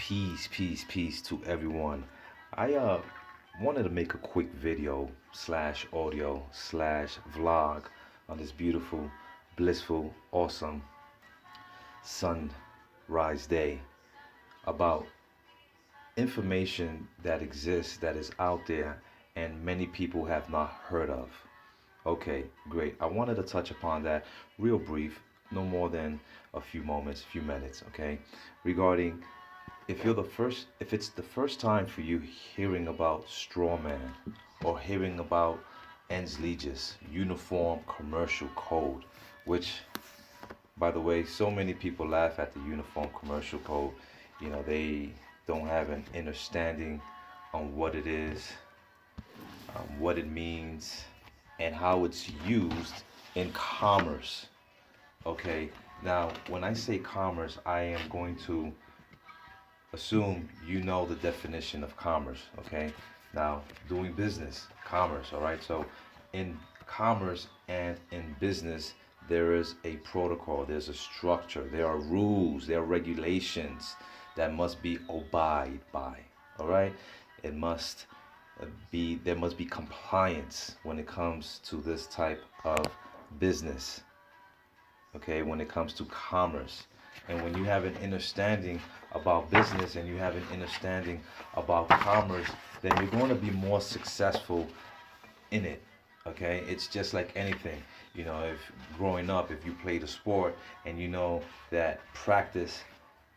Peace to everyone. I wanted to make a quick video slash audio slash vlog on this beautiful, blissful, awesome sunrise day about information that exists that is out there and many people have not heard of. Okay, great. I wanted to touch upon that real brief, no more than a few moments, few minutes, okay? Regarding if it's the first time for you hearing about straw man or hearing about ens legis, uniform commercial code, which, by the way, so many people laugh at the uniform commercial code. They don't have an understanding on what it is, what it means, and how it's used in commerce. Okay, now when I say commerce, I am going to assume you know the definition of commerce. Okay, now doing business, commerce. All right, so in commerce and in business, there is a protocol, there's a structure, there are rules, there are regulations that must be obeyed by. All right, it must there must be compliance when it comes to this type of business. Okay, when it comes to commerce, and when you have an understanding about business and you have an understanding about commerce, then you're going to be more successful in it. Okay, it's just like anything. If growing up, if you played a sport and you know that practice,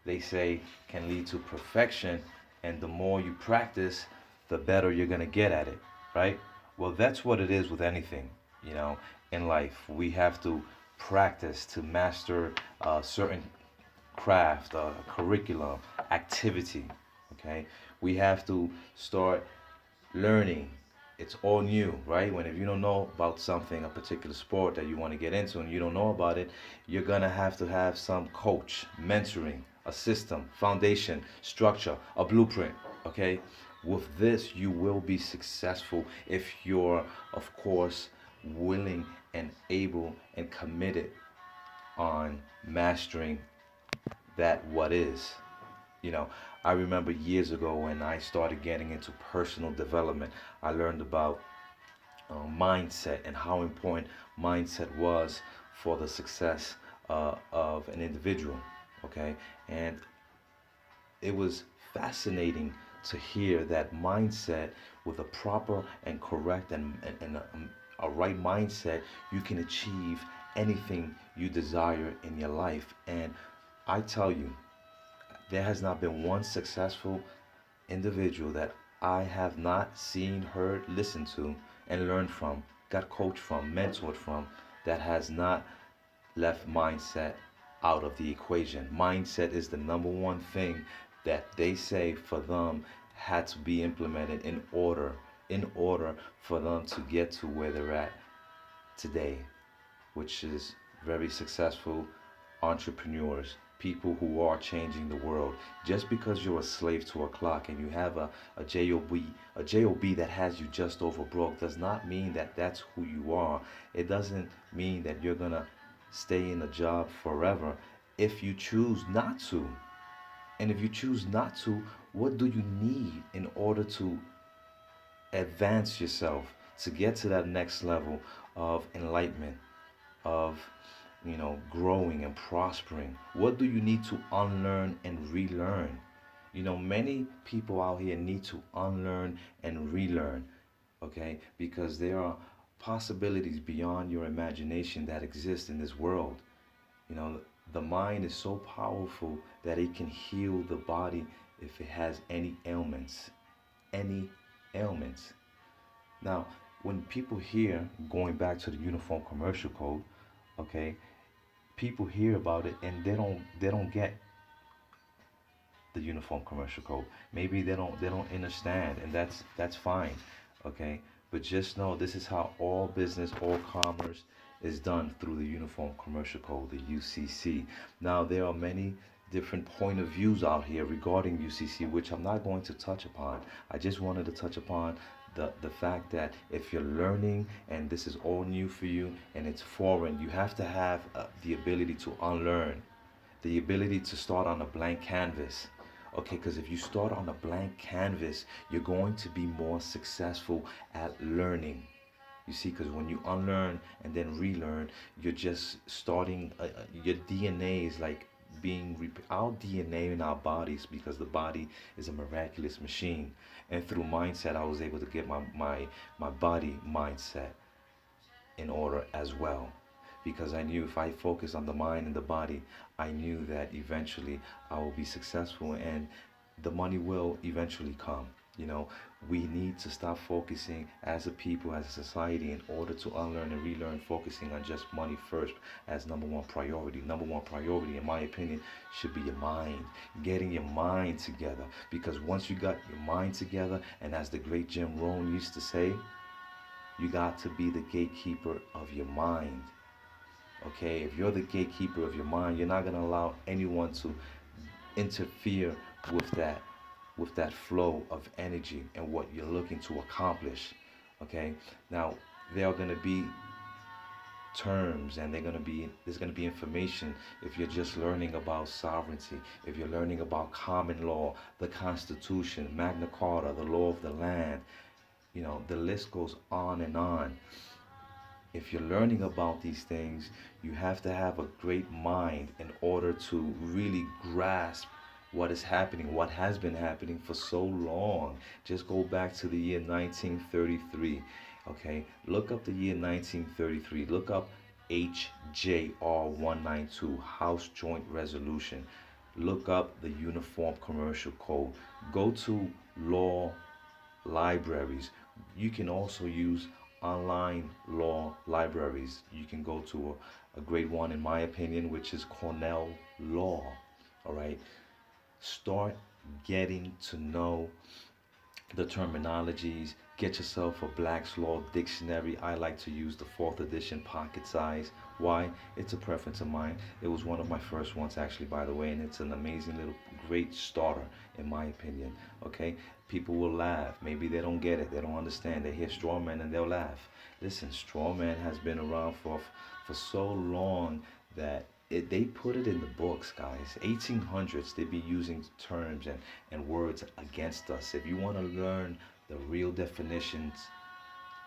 they say, can lead to perfection, and the more you practice, the better you're going to get at it, right? Well, that's what it is with anything. you know in life. We have to practice to master a certain craft, curriculum, activity. Okay, we have to start learning. It's all new, right? When if you don't know about something, a particular sport that you want to get into, and you don't know about it, you're gonna have to have some coach, mentoring, a system, foundation, structure, a blueprint. Okay, with this you will be successful if you're, of course, willing and able and committed on mastering that what is. You know, I remember years ago when I started getting into personal development, I learned about mindset and how important mindset was for the success of an individual. Okay, and it was fascinating to hear that mindset with a proper and correct and a right mindset, you can achieve anything you desire in your life. And I tell you, there has not been one successful individual that I have not seen, heard, listened to, and learned from, got coached from, mentored from, that has not left mindset out of the equation. Mindset is the number one thing that they say for them had to be implemented in order for them to get to where they're at today, which is very successful entrepreneurs, people who are changing the world. Just because you're a slave to a clock and you have a job that has you just over broke does not mean that that's who you are. It doesn't mean that you're gonna stay in a job forever if you choose not to. And if you choose not to, what do you need in order to advance yourself to get to that next level of enlightenment, of growing and prospering? What do you need to unlearn and relearn? Many people out here need to unlearn and relearn, okay? Because there are possibilities beyond your imagination that exist in this world. The mind is so powerful that it can heal the body if it has any ailments. Any ailments. Now, when people hear, going back to the Uniform Commercial Code, okay, people hear about it and they don't get the Uniform Commercial Code. Maybe they don't understand, and that's fine, okay. But just know this is how all business, all commerce is done, through the Uniform Commercial Code, the UCC. Now there are many different point of views out here regarding UCC, which I'm not going to touch upon. I just wanted to touch upon the fact that if you're learning and this is all new for you and it's foreign, you have to have the ability to unlearn, the ability to start on a blank canvas. Okay, because if you start on a blank canvas, you're going to be more successful at learning. You see, because when you unlearn and then relearn, you're just starting, your DNA is like our DNA in our bodies, because the body is a miraculous machine. And through mindset, I was able to get my body mindset in order as well. Because I knew if I focus on the mind and the body, I knew that eventually I will be successful and the money will eventually come. You know, we need to stop focusing as a people, as a society, in order to unlearn and relearn, focusing on just money first as number one priority. Number one priority, in my opinion, should be your mind, getting your mind together. Because once you got your mind together, and as the great Jim Rohn used to say, you got to be the gatekeeper of your mind. Okay, if you're the gatekeeper of your mind, you're not going to allow anyone to interfere with that flow of energy and what you're looking to accomplish. Okay, now there are going to be terms, and there's going to be information. If you're just learning about sovereignty, if you're learning about common law, the Constitution, Magna Carta, the law of the land, the list goes on and on. If you're learning about these things, you have to have a great mind in order to really grasp what is happening, what has been happening for so long. Just go back to the year 1933. Okay, look up the year 1933. Look up HJR 192, House Joint Resolution. Look up the Uniform Commercial Code. Go to law libraries. You can also use online law libraries. You can go to a great one, in my opinion, which is Cornell Law. All right. Start getting to know the terminologies. Get yourself a Black's Law dictionary. I like to use the fourth edition pocket size. Why? It's a preference of mine. It was one of my first ones, actually, by the way, and it's an amazing little great starter, in my opinion. Okay? People will laugh. Maybe they don't get it. They don't understand. They hear straw man and they'll laugh. Listen, straw man has been around for so long that they put it in the books, guys. 1800s, they be using terms and words against us. If you want to learn the real definitions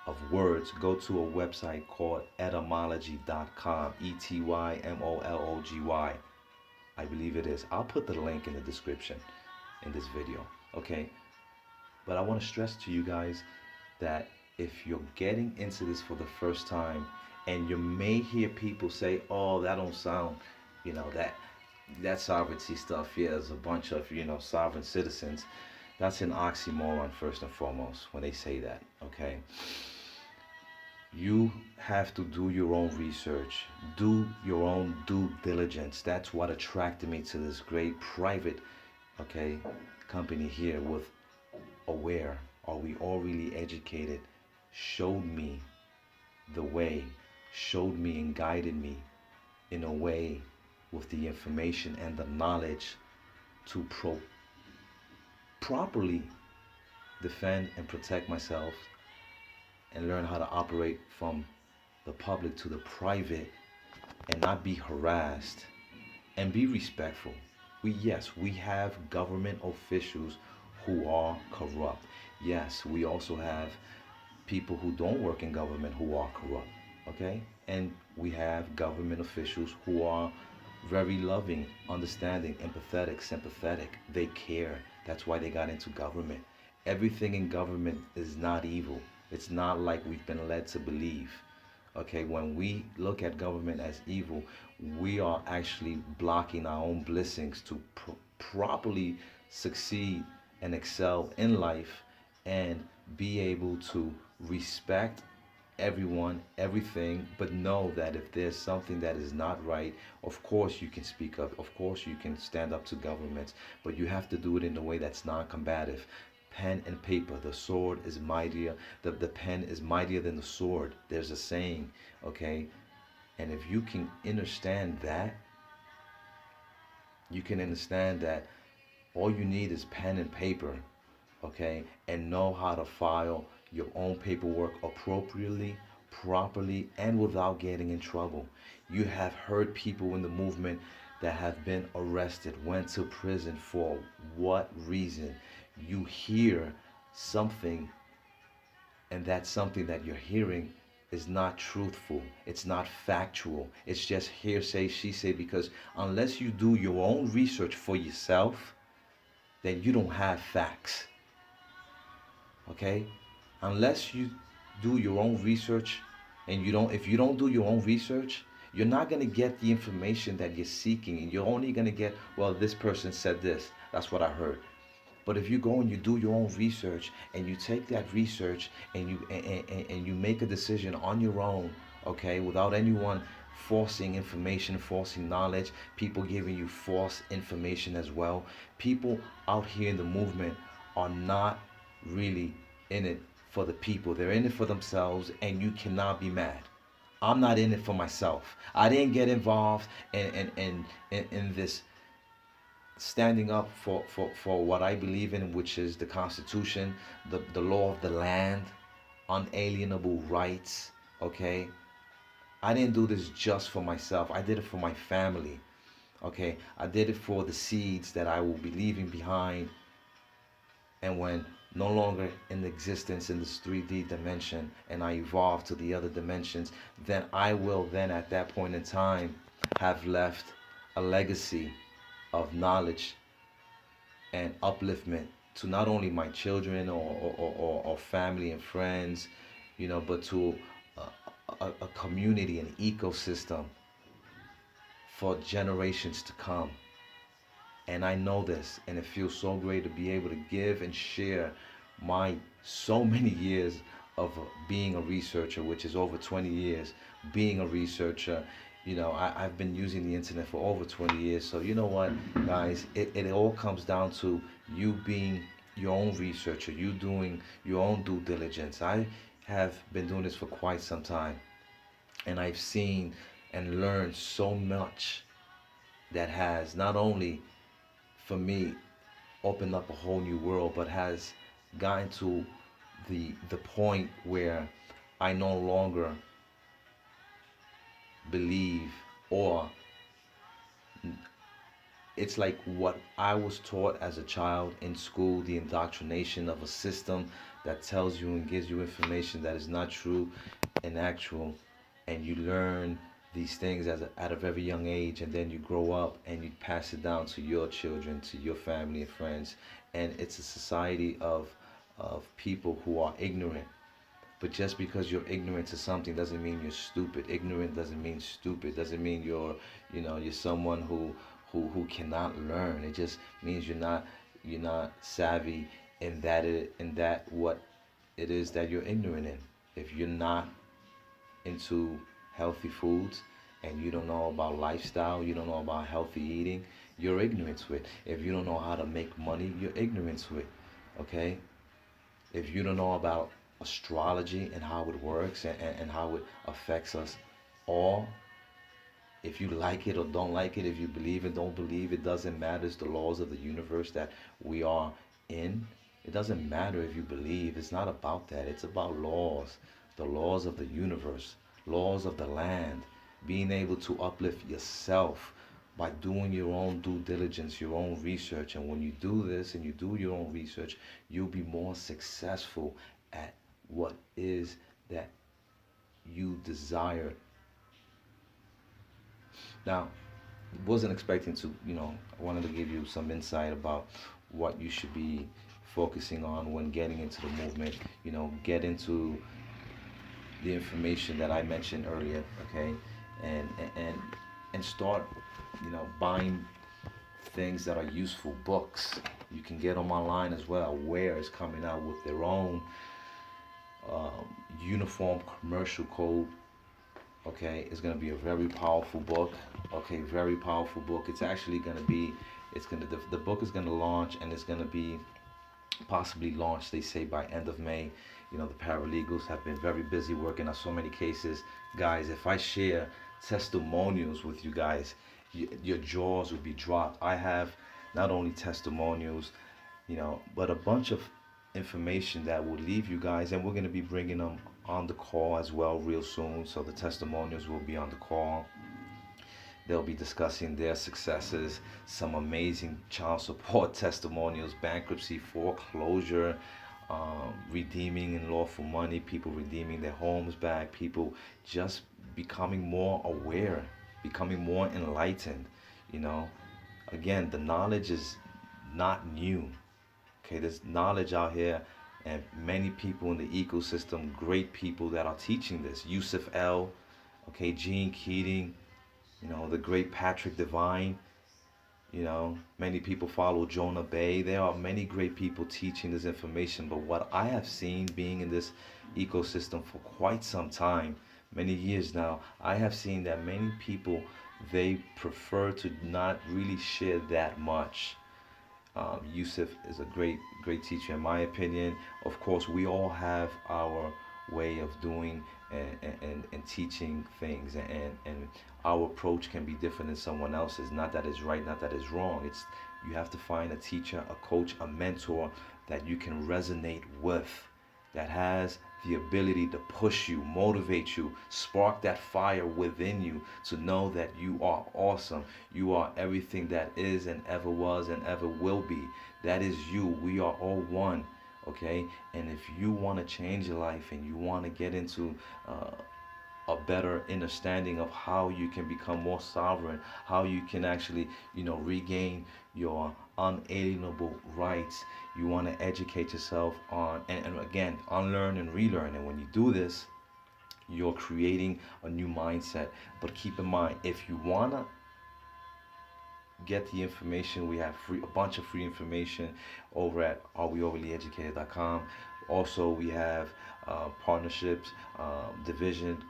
of words, go to a website called etymology.com. ETYMOLOGY. I believe it is. I'll put the link in the description in this video. Okay? But I want to stress to you guys that if you're getting into this for the first time, and you may hear people say, "Oh, that don't sound, that sovereignty stuff. Yeah, there's a bunch of, sovereign citizens." That's an oxymoron, first and foremost, when they say that. Okay, you have to do your own research, do your own due diligence. That's what attracted me to this great private, okay, company here with A.W.A.R.E. Are We All Really Educated? Showed me the way, showed me and guided me in a way with the information and the knowledge to properly defend and protect myself and learn how to operate from the public to the private and not be harassed and be respectful. Yes, we have government officials who are corrupt. Yes, we also have people who don't work in government who are corrupt. Okay? And we have government officials who are very loving, understanding, empathetic, sympathetic. They care. That's why they got into government. Everything in government is not evil. It's not like we've been led to believe. Okay, when we look at government as evil, we are actually blocking our own blessings to properly succeed and excel in life and be able to respect everyone, everything, but know that if there's something that is not right, of course you can speak up, of course you can stand up to governments, but you have to do it in a way that's non-combative. Pen and paper, the sword is mightier, the pen is mightier than the sword. There's a saying, okay? And if you can understand that, you can understand that all you need is pen and paper, okay? And know how to file your own paperwork appropriately, properly, and without getting in trouble. You have heard people in the movement that have been arrested, went to prison for what reason you hear something, and that something that you're hearing is not truthful, it's not factual, it's just hearsay, she say, because unless you do your own research for yourself, then you don't have facts. Okay? Unless you do your own research, and you don't if you don't do your own research, you're not going to get the information that you're seeking, and you're only going to get, well, this person said this, that's what I heard. But if you go and you do your own research, and you take that research, and and you make a decision on your own, okay, without anyone forcing information, forcing knowledge, people giving you false information as well. People out here in the movement are not really in it for the people. They're in it for themselves, and you cannot be mad. I'm not in it for myself. I didn't get involved in this standing up for what I believe in, which is the Constitution, the law of the land, unalienable rights. Okay, I didn't do this just for myself. I did it for my family. Okay, I did it for the seeds that I will be leaving behind, and when no longer in existence in this 3D dimension, and I evolve to the other dimensions, then I will then at that point in time have left a legacy of knowledge and upliftment to not only my children or family and friends, but to a community, an ecosystem for generations to come. And I know this, and it feels so great to be able to give and share my so many years of being a researcher, which is over 20 years being a researcher. I've been using the internet for over 20 years. So you know what, guys, it all comes down to you being your own researcher, you doing your own due diligence. I have been doing this for quite some time, and I've seen and learned so much that has not only for me opened up a whole new world, but has gotten to the point where I no longer believe, or it's like what I was taught as a child in school, the indoctrination of a system that tells you and gives you information that is not true and actual, and you learn these things at a very young age, and then you grow up and you pass it down to your children, to your family and friends, and it's a society of people who are ignorant. But just because you're ignorant to something doesn't mean you're stupid. Ignorant doesn't mean stupid. Doesn't mean you're someone who cannot learn. It just means you're not savvy in that what it is that you're ignorant in. If you're not into healthy foods, and you don't know about lifestyle, you don't know about healthy eating, you're ignorant to it. If you don't know how to make money, you're ignorant to it. Okay? If you don't know about astrology and how it works, and how it affects us all, if you like it or don't like it, if you believe it, don't believe it, doesn't matter. It's the laws of the universe that we are in. It doesn't matter if you believe. It's not about that. It's about laws, the laws of the universe, laws of the land, being able to uplift yourself by doing your own due diligence, your own research. And when you do this and you do your own research, you'll be more successful at what is that you desire. Now, wasn't expecting to, I wanted to give you some insight about what you should be focusing on when getting into the movement. Get into the information that I mentioned earlier, okay, and and and start, buying things that are useful. Books you can get them online as well. A.W.A.R.E is coming out with their own um, uniform commercial code. Okay, it's gonna be a very powerful book. Okay, very powerful book. It's actually gonna be. The book is gonna launch, and it's gonna be possibly launched, they say, by end of May. The paralegals have been very busy working on so many cases. Guys, if I share testimonials with you guys, your jaws will be dropped. I have not only testimonials, but a bunch of information that will leave you guys, and we're going to be bringing them on the call as well real soon. So the testimonials will be on the call, They'll be discussing their successes, some amazing child support testimonials, bankruptcy, foreclosure, redeeming in lawful money, people redeeming their homes back, people just becoming more aware, becoming more enlightened. You know, again, the knowledge is not new. Okay, there's knowledge out here, and many people in the ecosystem, great people that are teaching this. Yusuf L, okay, Gene Keating, the great Patrick Devine. Many people follow Jonah Bay. There are many great people teaching this information. But what I have seen being in this ecosystem for quite some time, many years now, I have seen that many people, they prefer to not really share that much. Yusuf is a great teacher, in my opinion. Of course, we all have our way of doing and teaching things, and our approach can be different than someone else's. Not that it's right, not that it's wrong. It's you have to find a teacher, a coach, a mentor that you can resonate with, that has the ability to push you, motivate you, spark that fire within you to know that you are awesome. You are everything that is and ever was and ever will be. That is you. We are all one. Okay? And if you want to change your life and you want to get into a better understanding of how you can become more sovereign, how you can actually, regain your unalienable rights. You want to educate yourself on, and again, unlearn and relearn. And when you do this, you're creating a new mindset. But keep in mind, if you want to get the information, we have a bunch of free information over at areweoverlyeducated.com. Also, we have partnerships, division,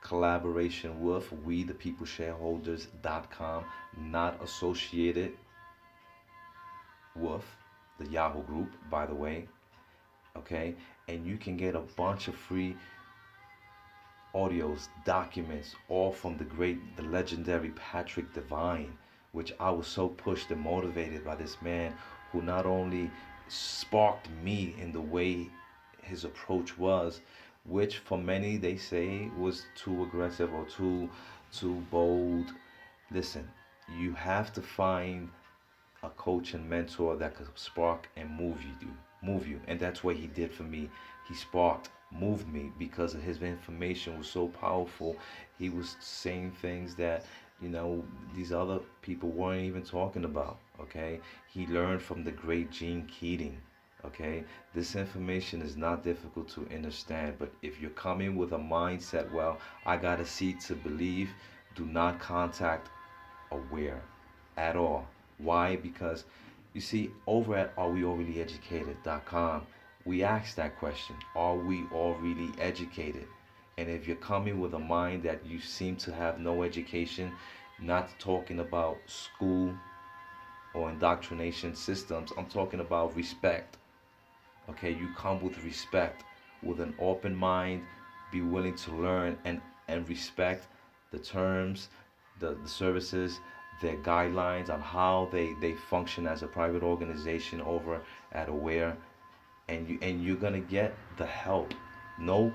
collaboration with we the people shareholders.com, not associated with the Yahoo group, by the way. Okay, and you can get a bunch of free audios, documents, all from the legendary Patrick Devine, which I was so pushed and motivated by this man who not only sparked me in the way his approach was, which for many they say was too aggressive or too bold. Listen, you have to find a coach and mentor that could spark and move you, and that's what he did for me. He sparked, moved me because his information was so powerful. He was saying things that these other people weren't even talking about. Okay, he learned from the great Gene Keating. Okay, this information is not difficult to understand, but if you're coming with a mindset, well, I gotta see to believe, do not contact A.W.A.R.E at all. Why? Because you see, over at areweoverlyeducated.com, we ask that question: are we all really educated? And if you're coming with a mind that you seem to have no education, not talking about school or indoctrination systems, I'm talking about respect. Okay, you come with respect, with an open mind, be willing to learn and respect the terms, the services, their guidelines on how they function as a private organization over at A.W.A.R.E, and you're gonna get the help. No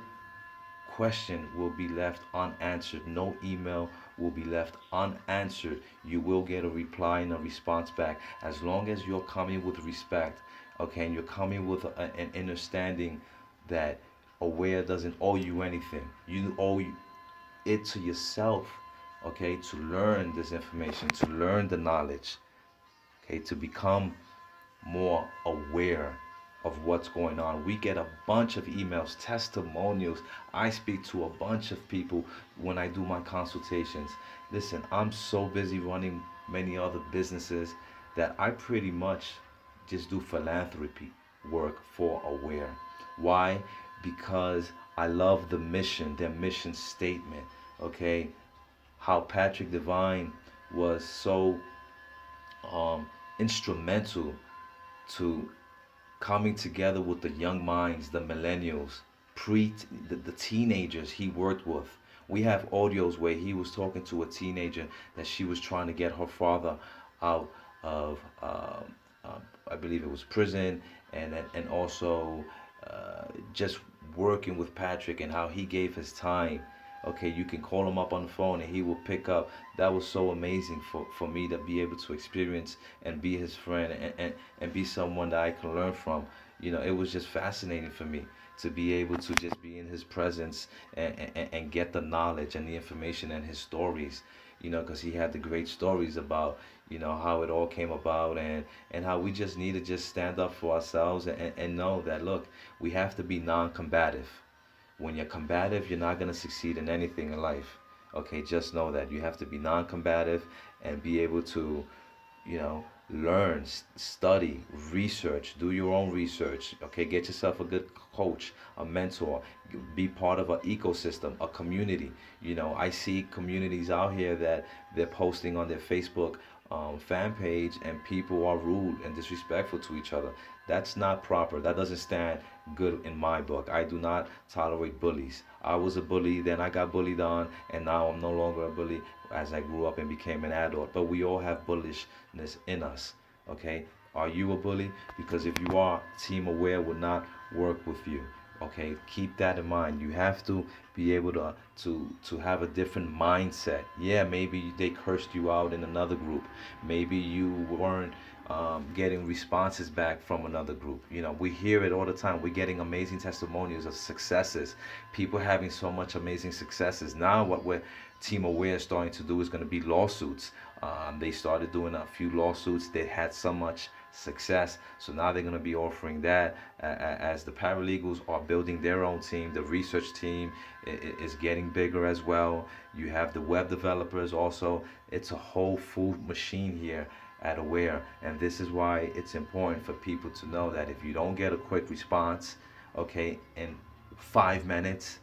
question will be left unanswered. No email will be left unanswered. You will get a reply and a response back as long as you're coming with respect. Okay, and you're coming with an understanding that A.W.A.R.E doesn't owe you anything. You owe it to yourself. Okay, to learn this information, to learn the knowledge. Okay, to become more aware of what's going on. We get a bunch of emails, testimonials. I speak to a bunch of people when I do my consultations. Listen, I'm so busy running many other businesses that I pretty much just do philanthropy work for A.W.A.R.E. Why? Because I love the mission, their mission statement. Okay, how Patrick Devine was so instrumental to coming together with the young minds, the millennials, the teenagers he worked with. We have audios where he was talking to a teenager that she was trying to get her father out of, I believe it was prison, and also just working with Patrick and how he gave his time. Okay, you can call him up on the phone and he will pick up. That was so amazing for me to be able to experience and be his friend, and be someone that I can learn from. It was just fascinating for me to be able to just be in his presence, and get the knowledge and the information and his stories, because he had the great stories about, how it all came about, and how we just need to just stand up for ourselves, and know that, look, we have to be non-combative. When you're combative, you're not going to succeed in anything in life. Okay, just know that you have to be non-combative and be able to, learn, study, research, do your own research. Okay, get yourself a good coach, a mentor, be part of an ecosystem, a community. I see communities out here that they're posting on their Facebook fan page, and people are rude and disrespectful to each other. That's not proper. That doesn't stand good in my book. I do not tolerate bullies. I was a bully, then I got bullied on, and now I'm no longer a bully as I grew up and became an adult. But we all have bullishness in us. Okay? Are you a bully? Because if you are, Team Aware will not work with you. Okay, keep that in mind. You have to be able to have a different mindset. Yeah, maybe they cursed you out in another group. Maybe you weren't getting responses back from another group. We hear it all the time. We're getting amazing testimonials of successes. People having so much amazing successes. Now, what we're Team Aware starting to do is going to be lawsuits. They started doing a few lawsuits. They had so much success, so now they're going to be offering that, as the paralegals are building their own team. The research team is getting bigger as well. You have the web developers also. It's a whole full machine here at A.W.A.R.E, and this is why it's important for people to know that if you don't get a quick response, okay, in 5 minutes,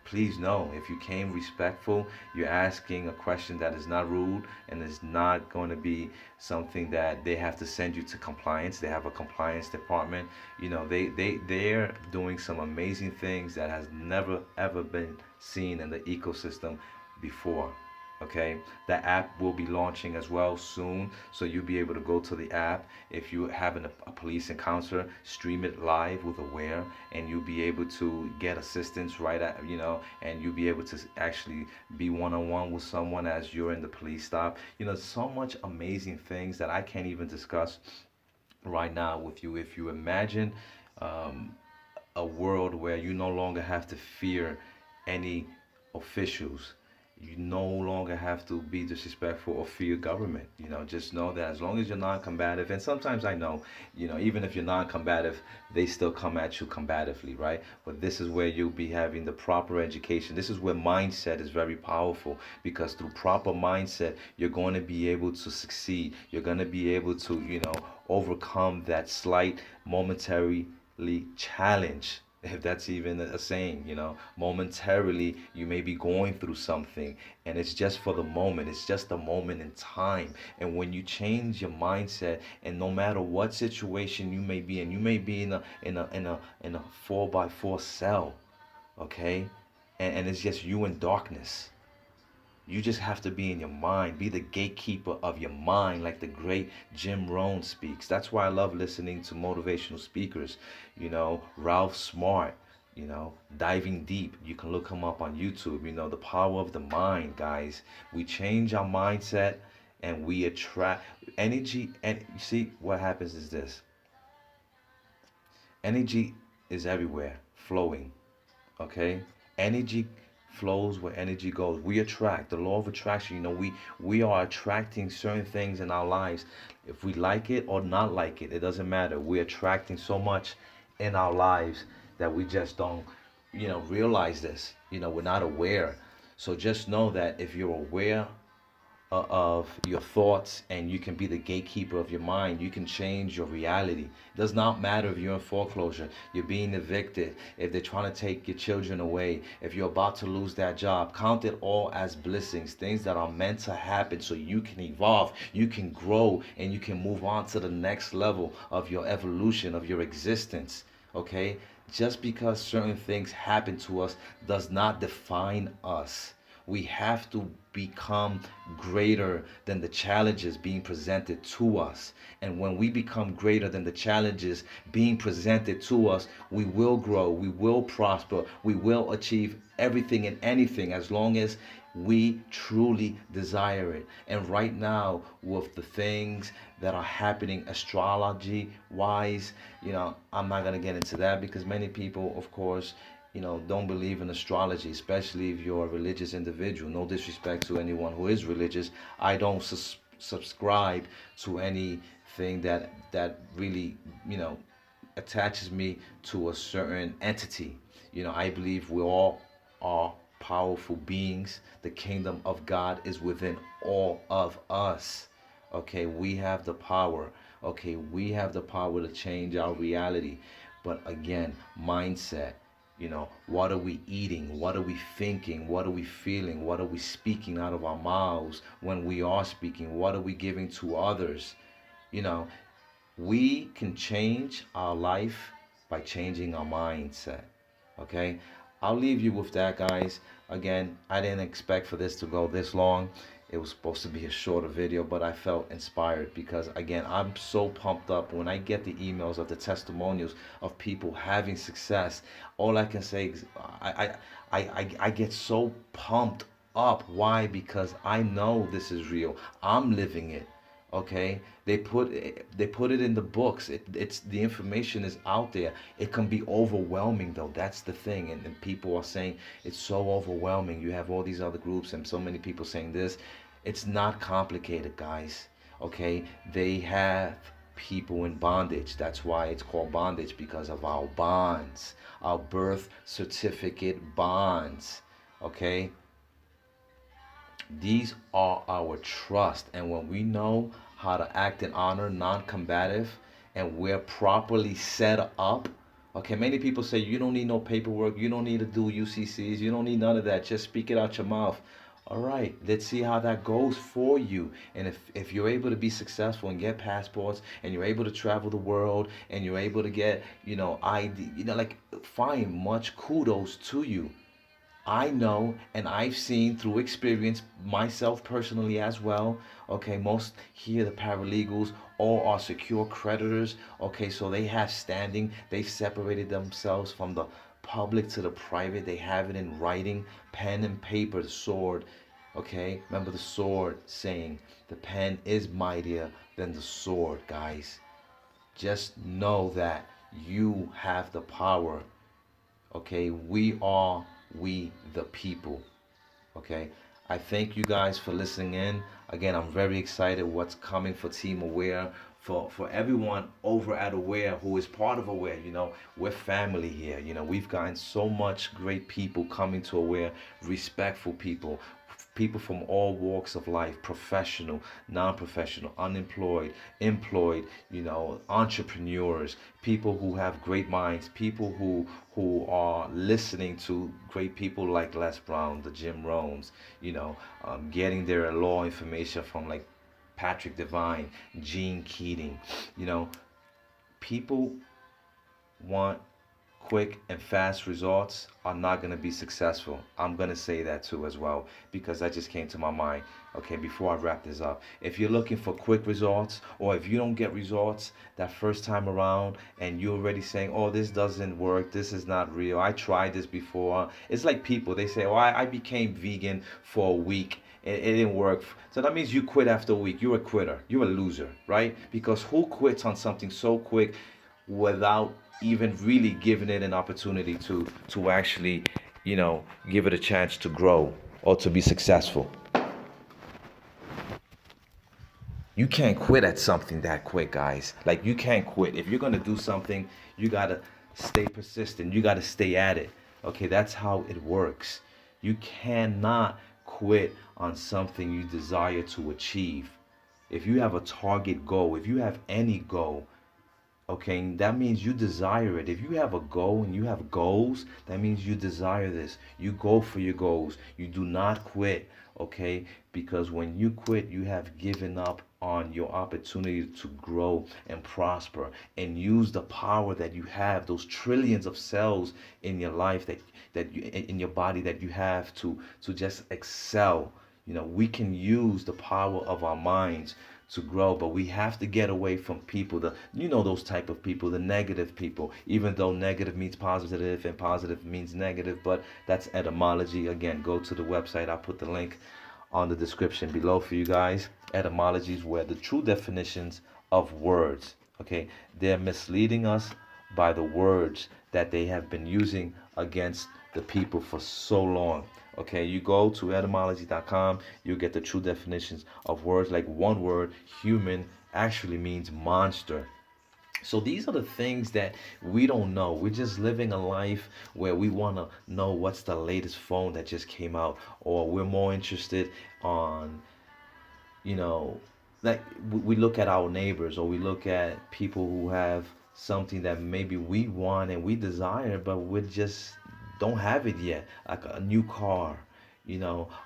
please know, if you came respectful, you're asking a question that is not rude, and is not going to be something that they have to send you to compliance. They have a compliance department. They're doing some amazing things that has never ever been seen in the ecosystem before. Okay, the app will be launching as well soon, so you'll be able to go to the app. If you having a police encounter, stream it live with A.W.A.R.E, and you'll be able to get assistance right at, and you'll be able to actually be one-on-one with someone as you're in the police stop. So much amazing things that I can't even discuss right now with you. If you imagine um, a world where you no longer have to fear any officials, you no longer have to be disrespectful or fear government. Just know that as long as you're non-combative, and sometimes I know, even if you're non-combative, they still come at you combatively, right? But this is where you'll be having the proper education. This is where mindset is very powerful, because through proper mindset, you're going to be able to succeed. You're going to be able to, overcome that slight momentarily challenge, if that's even a saying. Momentarily you may be going through something, and it's just for the moment. It's just a moment in time. And when you change your mindset, and no matter what situation you may be in, you may be in a 4x4 cell, okay, and it's just you in darkness. You just have to be in your mind, be the gatekeeper of your mind, like the great Jim Rohn speaks. That's why I love listening to motivational speakers, Ralph Smart, diving deep. You can look him up on YouTube. The power of the mind, guys. We change our mindset, and we attract energy. And you see, what happens is this: energy is everywhere, flowing. Okay, energy flows where energy goes. We attract, the law of attraction. We are attracting certain things in our lives. If we like it or not like it, it doesn't matter. We're attracting so much in our lives that we just don't realize this. We're not aware. So just know that if you're aware of your thoughts, and you can be the gatekeeper of your mind, you can change your reality. It does not matter if you're in foreclosure, you're being evicted, if they're trying to take your children away, if you're about to lose that job. Count it all as blessings, things that are meant to happen, so you can evolve, you can grow, and you can move on to the next level of your evolution, of your existence. Okay, just because certain things happen to us does not define us. We have to become greater than the challenges being presented to us. And when we become greater than the challenges being presented to us, we will grow, we will prosper, we will achieve everything and anything as long as we truly desire it. And right now, with the things that are happening astrology wise, I'm not going to get into that because many people, of course, don't believe in astrology, especially if you're a religious individual. No disrespect to anyone who is religious. I don't subscribe to anything that really, attaches me to a certain entity. I believe we all are powerful beings. The kingdom of God is within all of us. Okay, we have the power. Okay, we have the power to change our reality. But again, mindset. What are we eating? What are we thinking? What are we feeling? What are we speaking out of our mouths when we are speaking? What are we giving to others? You know, we can change our life by changing our mindset. Okay? I'll leave you with that, guys. Again, I didn't expect for this to go this long. It was supposed to be a shorter video, but I felt inspired because, again, I'm so pumped up when I get the emails of the testimonials of people having success. All I can say is I get so pumped up. Why? Because I know this is real. I'm living it. Okay, they put it in the books. It's the information is out there. It can be overwhelming though. That's the thing. And people are saying it's so overwhelming. You have all these other groups and so many people saying this. It's not complicated, guys. Okay, they have people in bondage. That's why it's called bondage, because of our bonds, our birth certificate bonds. Okay, these are our trust. And when we know how to act in honor, non-combative, and we're properly set up, okay, many people say you don't need no paperwork, you don't need to do UCCs, you don't need none of that, just speak it out your mouth. All right, let's see how that goes for you. And if you're able to be successful and get passports, and you're able to travel the world, and you're able to get, ID, like, fine, much kudos to you. I know and I've seen through experience myself personally as well. Okay, most here, the paralegals, all are secure creditors. Okay, so they have standing. They've separated themselves from the public to the private. They have it in writing, pen and paper, the sword. Okay, remember the sword saying the pen is mightier than the sword, guys. Just know that you have the power. Okay, we the people. Okay, I thank you guys for listening in. Again, I'm very excited what's coming for Team Aware, for everyone over at Aware who is part of Aware. We're family here. We've gotten so much great people coming to Aware, respectful people from all walks of life, professional, non-professional, unemployed, employed, entrepreneurs, people who have great minds, people who are listening to great people like Les Brown, the Jim Rohns, getting their law information from like Patrick Devine, Gene Keating. People want quick and fast results are not going to be successful. I'm going to say that too as well, because that just came to my mind. Okay, before I wrap this up, if you're looking for quick results, or if you don't get results that first time around and you're already saying, oh, this doesn't work, this is not real, I tried this before. It's like people, they say, oh, I became vegan for a week, it didn't work. So that means you quit after a week. You're a quitter. You're a loser, right? Because who quits on something so quick without even really giving it an opportunity to actually, give it a chance to grow or to be successful? You can't quit at something that quick, guys. Like, you can't quit. If you're gonna do something, you gotta stay persistent. You gotta stay at it. Okay, that's how it works. You cannot quit on something you desire to achieve. If you have a target goal, if you have any goal, Okay, that means you desire it. If you have a goal and you have goals, that means you desire this. You go for your goals. You do not quit, okay? Because when you quit, you have given up on your opportunity to grow and prosper and use the power that you have, those trillions of cells in your life that you in your body that you have to just excel. You know, we can use the power of our minds to grow, but we have to get away from people, the those type of people, the negative people, even though negative means positive and positive means negative, but that's etymology. Again, go to the website. I'll put the link on the description below for you guys. Etymologies where the true definitions of words, okay, they're misleading us by the words that they have been using against the people for so long. Okay, you go to etymology.com, you get the true definitions of words. Like one word, human, actually means monster. So these are the things that we don't know. We're just living a life where we want to know what's the latest phone that just came out, or we're more interested on, you know, like we look at our neighbors, or we look at people who have something that maybe we want and we desire, but we just don't have it yet, like a new car,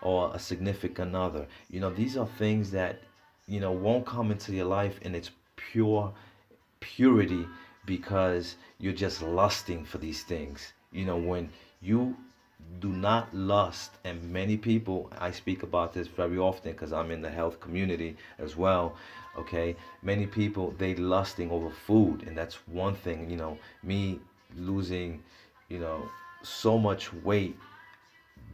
or a significant other. These are things that, won't come into your life in its purity, because you're just lusting for these things. When you do not lust, and many people, I speak about this very often because I'm in the health community as well. Okay, many people, they lusting over food, and that's one thing. Me losing, you know so much weight,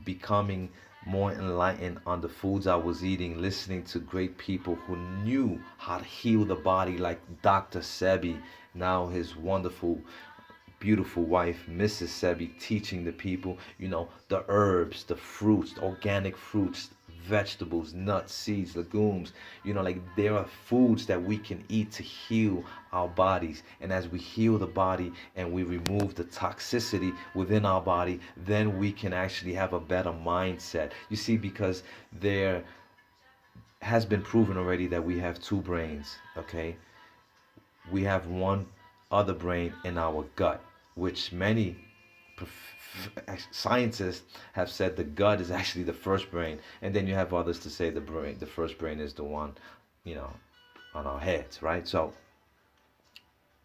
becoming more enlightened on the foods I was eating, listening to great people who knew how to heal the body, like Dr. Sebi, now his wonderful, beautiful wife, Mrs. Sebi, teaching the people, the herbs, the fruits, the organic fruits, vegetables, nuts, seeds, legumes. Like there are foods that we can eat to heal our bodies. And as we heal the body and we remove the toxicity within our body, then we can actually have a better mindset. You see, because there has been proven already that we have two brains, okay? We have one other brain in our gut, which many scientists have said the gut is actually the first brain, and then you have others to say the first brain is the one, you know, on our heads, right? So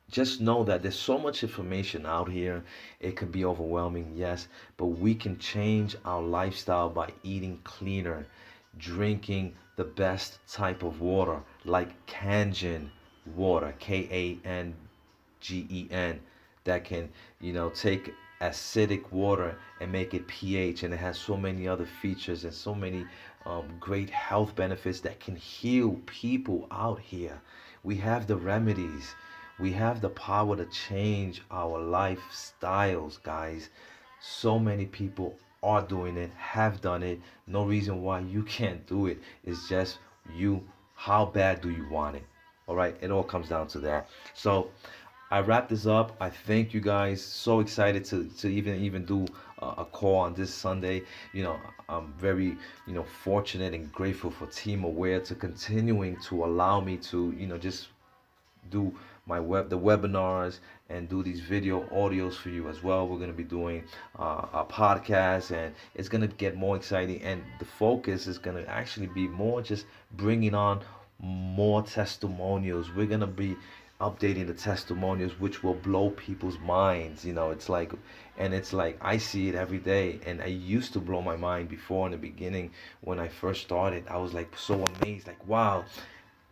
just know that there's so much information out here. It can be overwhelming, yes, but we can change our lifestyle by eating cleaner, drinking the best type of water, like Kangen water, Kangen, that can, take acidic water and make it pH, and it has so many other features and so many great health benefits that can heal people out here. We have the remedies. We have the power to change our lifestyles, guys. So many people are doing it, have done it. No reason why you can't do it. It's just you. How bad do you want it? All right, it all comes down to that. So I wrap this up. I thank you guys. So excited to even do a call on this Sunday. I'm very fortunate and grateful for Team Aware to continuing to allow me to just do the webinars and do these video audios for you as well. We're going to be doing a podcast, and it's going to get more exciting, and the focus is going to actually be more just bringing on more testimonials. We're going to be updating the testimonials, which will blow people's minds. It's like I see it every day, and I used to blow my mind before in the beginning. When I first started, I was like so amazed, like, wow,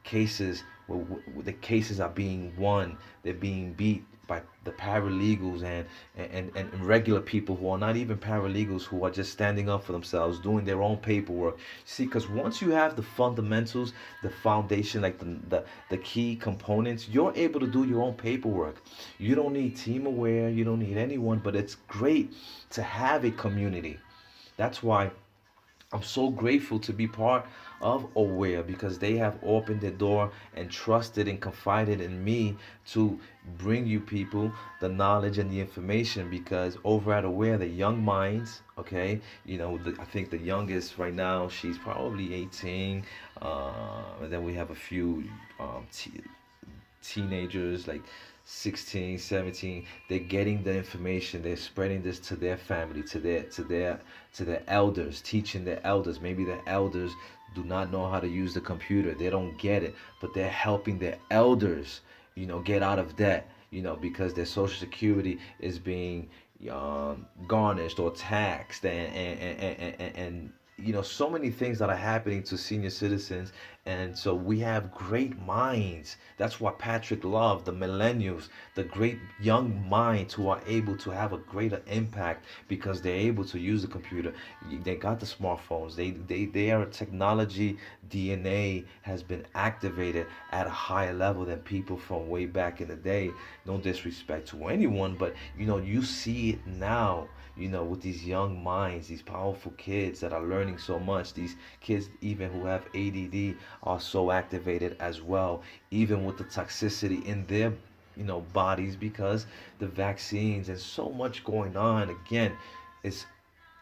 cases where the cases are being won, they're being beat by the paralegals and regular people who are not even paralegals, who are just standing up for themselves, doing their own paperwork. See, because once you have the fundamentals, the foundation, like the key components, you're able to do your own paperwork. You don't need Team Aware, you don't need anyone, but it's great to have a community. That's why I'm so grateful to be part of A.W.A.R.E, because they have opened their door and trusted and confided in me to bring you people the knowledge and the information. Because over at A.W.A.R.E, the young minds, okay, I think the youngest right now, she's probably 18. And then we have a few teenagers, like 16, 17. They're getting the information, they're spreading this to their family, to their elders, teaching their elders. Maybe the elders do not know how to use the computer, they don't get it, but they're helping their elders, get out of debt, because their social security is being garnished or taxed, and so many things that are happening to senior citizens. And so we have great minds. That's what Patrick loved, the millennials, the great young minds who are able to have a greater impact because they're able to use the computer. They got the smartphones. They are a technology. DNA has been activated at a higher level than people from way back in the day. No disrespect to anyone, but you see it now, with these young minds, these powerful kids that are learning so much. These kids, even who have ADD, are so activated as well, even with the toxicity in their, bodies, because the vaccines and so much going on. Again, it's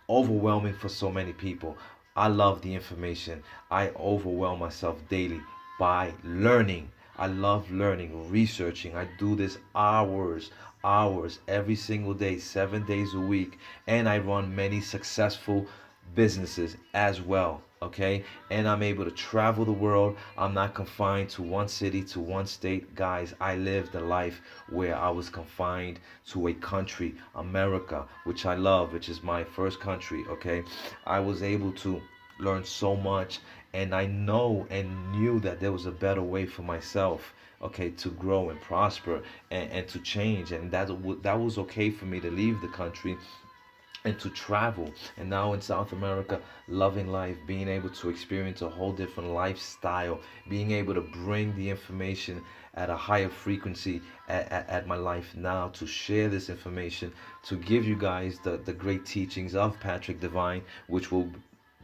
overwhelming for so many people. I love the information. I overwhelm myself daily by learning. I love learning, researching. I do this hours every single day, 7 days a week. And I run many successful businesses as well. Okay, and I'm able to travel the world. I'm not confined to one city, to one state. Guys, I lived a life where I was confined to a country, America, which I love, which is my first country. Okay, I was able to learn so much, and I know and knew that there was a better way for myself, okay, to grow and prosper, and to change. And that was okay for me to leave the country and to travel. And now in South America, loving life, being able to experience a whole different lifestyle, being able to bring the information at a higher frequency at my life now, to share this information, to give you guys the great teachings of Patrick Devine, which will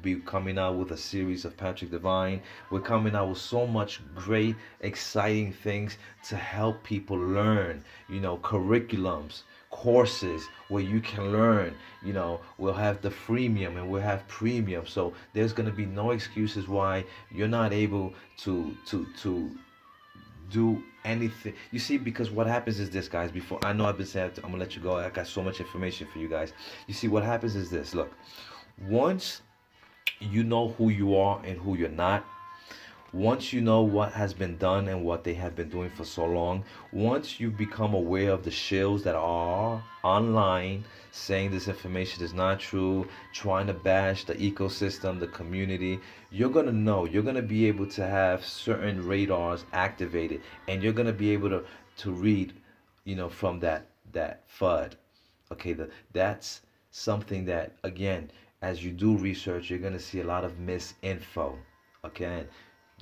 be coming out with a series of Patrick Devine. We're coming out with so much great, exciting things to help people learn, curriculums, courses where you can learn. We'll have the freemium and we'll have premium. So there's going to be no excuses why you're not able to do anything. You see, because what happens is this, guys. Before, I know I've been saying, I'm gonna let you go. I got so much information for you guys. You see, what happens is this. Look, once you know who you are and who you're not, once you know what has been done and what they have been doing for so long, once you become aware of the shills that are online saying this information is not true, trying to bash the ecosystem, the community, you're going to know, you're going to be able to have certain radars activated, and you're going to be able to read, from that FUD. Okay, that's something that, again, as you do research, you're going to see a lot of misinfo. Okay,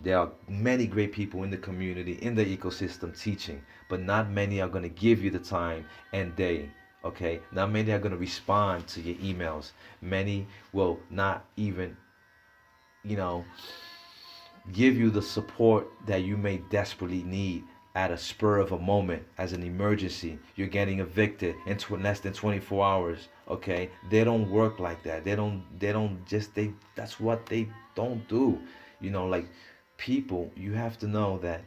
there are many great people in the community, in the ecosystem teaching, but not many are going to give you the time and day. Okay, not many are going to respond to your emails. Many will not even, you know, give you the support that you may desperately need at a spur of a moment, as an emergency. You're getting evicted in less than 24 hours. Okay, they don't work like that. They that's what they don't do. Like, people, you have to know that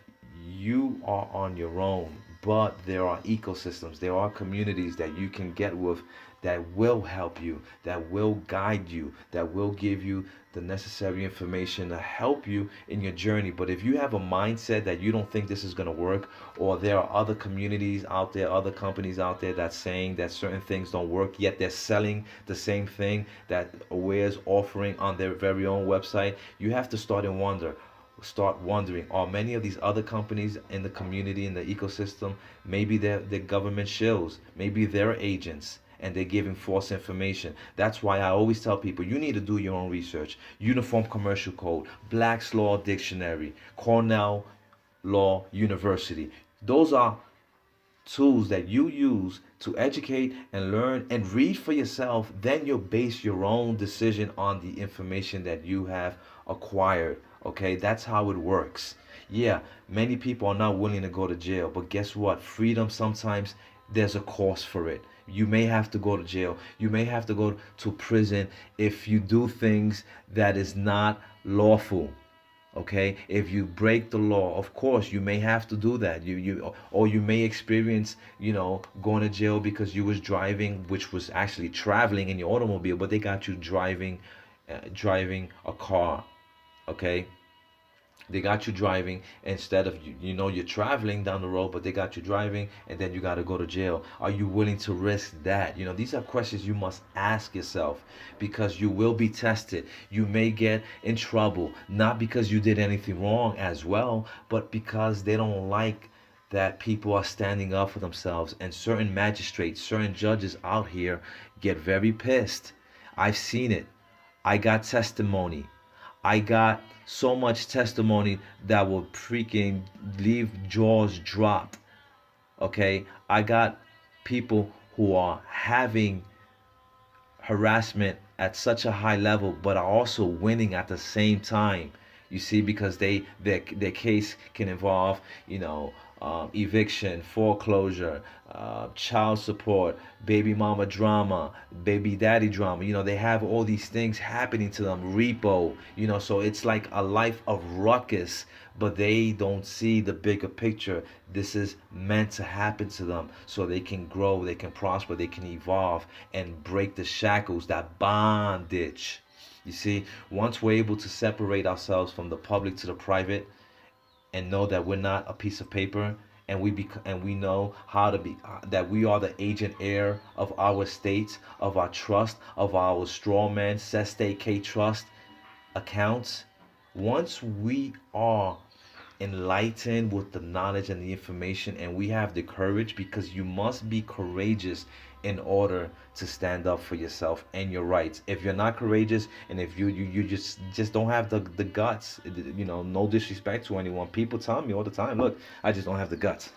you are on your own, but there are ecosystems, there are communities that you can get with, that will help you, that will guide you, that will give you the necessary information to help you in your journey. But if you have a mindset that you don't think this is going to work, or there are other communities out there, other companies out there that's saying that certain things don't work, yet they're selling the same thing that A.W.A.R.E is offering on their very own website, you have to start wondering, are many of these other companies in the community, in the ecosystem, maybe they're government shills, maybe they're agents, and they're giving false information. That's why I always tell people, you need to do your own research. Uniform Commercial Code, Black's Law Dictionary, Cornell Law University. Those are tools that you use to educate and learn and read for yourself. Then you'll base your own decision on the information that you have acquired. Okay, that's how it works. Yeah, many people are not willing to go to jail, but guess what? Freedom, sometimes there's a cost for it. You may have to go to jail. You may have to go to prison if you do things that is not lawful. Okay, if you break the law, of course you may have to do that. Or you may experience, going to jail because you was driving, which was actually traveling in your automobile, but they got you driving a car. Okay, they got you driving instead of you're traveling down the road, but they got you driving, and then you got to go to jail. Are you willing to risk that? These are questions you must ask yourself, because you will be tested. You may get in trouble, not because you did anything wrong as well, but because they don't like that people are standing up for themselves. And certain magistrates, certain judges out here get very pissed. I've seen it. I got testimony. I got so much testimony that will freaking leave jaws dropped. Okay, I got people who are having harassment at such a high level, but are also winning at the same time. You see, because their case can involve, eviction, foreclosure, child support, baby mama drama, baby daddy drama. They have all these things happening to them, repo. So it's like a life of ruckus, but they don't see the bigger picture. This is meant to happen to them so they can grow, they can prosper, they can evolve and break the shackles, that bondage. You see, once we're able to separate ourselves from the public to the private, and know that we're not a piece of paper, and we know how to be, that we are the agent heir of our states, of our trust, of our straw man cestate K trust accounts. Once we are enlightened with the knowledge and the information, and we have the courage, because you must be courageous in order to stand up for yourself and your rights. If you're not courageous, and if you just don't have the guts, no disrespect to anyone, people tell me all the time, look, I just don't have the guts.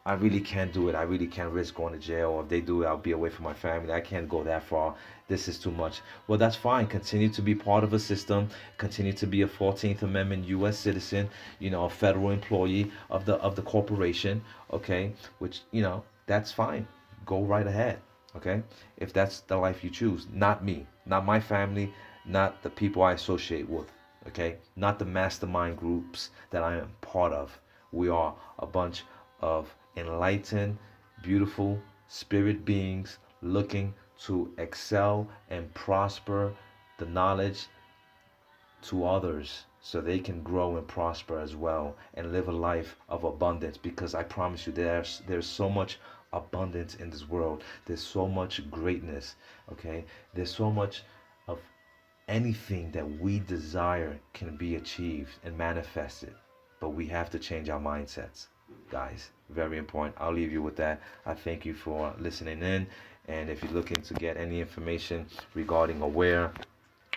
I really can't do it. I really can't risk going to jail. Or if they do it, I'll be away from my family. I can't go that far. This is too much. Well, that's fine. Continue to be part of a system. Continue to be a 14th Amendment U.S. citizen. A federal employee of the corporation. Okay, which that's fine. Go right ahead. Okay, if that's the life you choose. Not me. Not my family. Not the people I associate with. Okay, not the mastermind groups that I am part of. We are a bunch of enlightened, beautiful spirit beings looking to excel and prosper the knowledge to others so they can grow and prosper as well and live a life of abundance. Because I promise you, there's so much abundance in this world. There's so much greatness. Okay, there's so much of anything that we desire can be achieved and manifested, but we have to change our mindsets, guys. Very important. I'll leave you with that. I thank you for listening in. And if you're looking to get any information regarding A.W.A.R.E,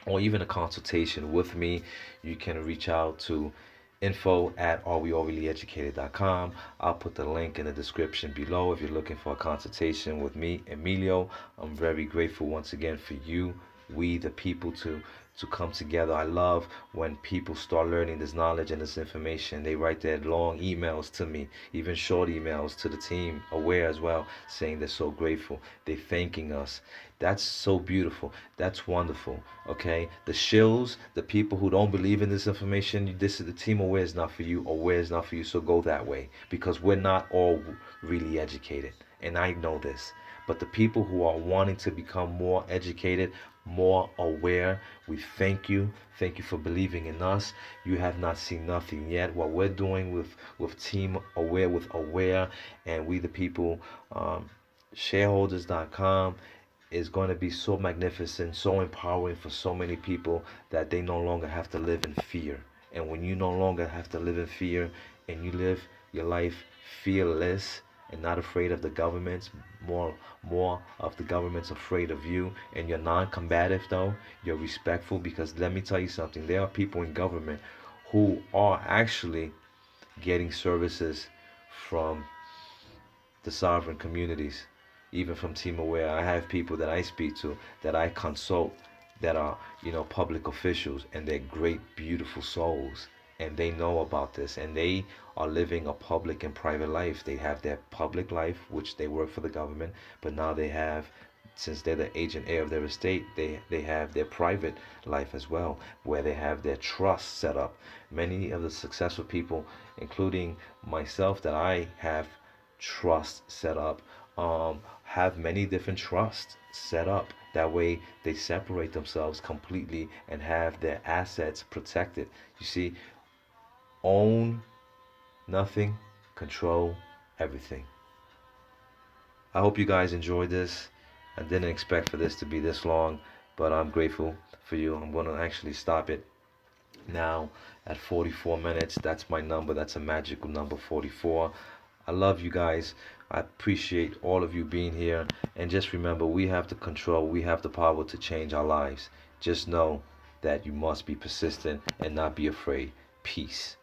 or even a consultation with me, you can reach out to info@areweallreallyeducated.com. I'll put the link in the description below if you're looking for a consultation with me, Emilio. I'm very grateful once again for you, we the people, to come together. I love when people start learning this knowledge and this information. They write their long emails to me, even short emails to the team, A.W.A.R.E as well, saying they're so grateful. They're thanking us. That's so beautiful. That's wonderful. Okay, the shills, the people who don't believe in this information, this is the team. A.W.A.R.E is not for you. A.W.A.R.E is not for you. So go that way, because we're not all really educated, and I know this. But the people who are wanting to become more educated, more aware, we thank you. Thank you for believing in us. You have not seen nothing yet. What we're doing with Team A.W.A.R.E, with A.W.A.R.E, and we the people, shareholders.com, is going to be so magnificent, so empowering for so many people, that they no longer have to live in fear. And when you no longer have to live in fear, and you live your life fearless and not afraid of the governments, more of the government's afraid of you, and you're non-combative though, you're respectful. Because let me tell you something, there are people in government who are actually getting services from the sovereign communities, even from Team A.W.A.R.E. I have people that I speak to, that I consult, that are, public officials, and they're great, beautiful souls. And they know about this, and they are living a public and private life. They have their public life, which they work for the government, but now they have since they're the agent heir of their estate, they have their private life as well, where they have their trust set up. Many of the successful people, including myself, that I have trust set up, have many different trusts set up. That way they separate themselves completely and have their assets protected. You see, own nothing, control everything. I hope you guys enjoyed this. I didn't expect for this to be this long, but I'm grateful for you. I'm going to actually stop it now at 44 minutes. That's my number. That's a magical number, 44. I love you guys. I appreciate all of you being here. And just remember, we have the control, we have the power to change our lives. Just know that you must be persistent and not be afraid. Peace.